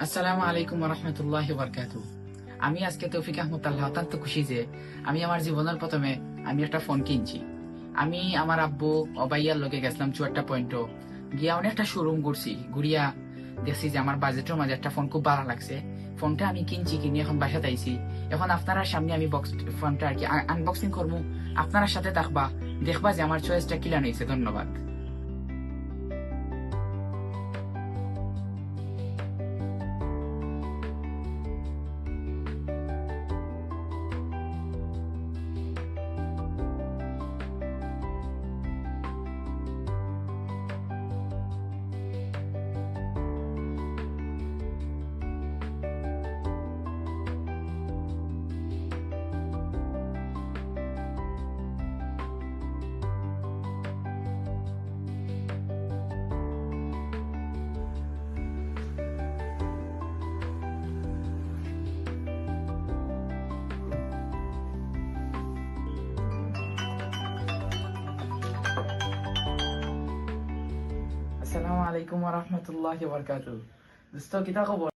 আসসালামু আলাইকুম ওয়া রাহমাতুল্লাহি ওয়া বারাকাতুহু। আমি আজকে তৌফিক আহমদ আল্লাহ অত্যন্ত খুশি যে আমি আমার জীবনের প্রথমে আমি একটা ফোন কিনছি। আমি আমার আব্বু অবাইয়ার লগে গেছিলাম চুয়াট্টা পয়েন্টও গিয়া অনেকটা শোরুম ঘুরছি, ঘুরিয়া দেখছি যে আমার বাজেটের মাঝে একটা ফোন খুব ভালো লাগছে। ফোনটা আমি কিনছি, কিনে এখন বাসাতে আইছি। এখন আপনারা সামনে আমি ফোনটা আর কি আনবক্সিং করবো। আপনার সাথে থাকবা, দেখবা যে আমার চয়েসটা কিলান হয়েছে। ধন্যবাদ। আসসালামু আলাইকুম ওয়া রাহমাতুল্লাহি ওয়া বারাকাতুহু। দোস্ত কিতা খবর?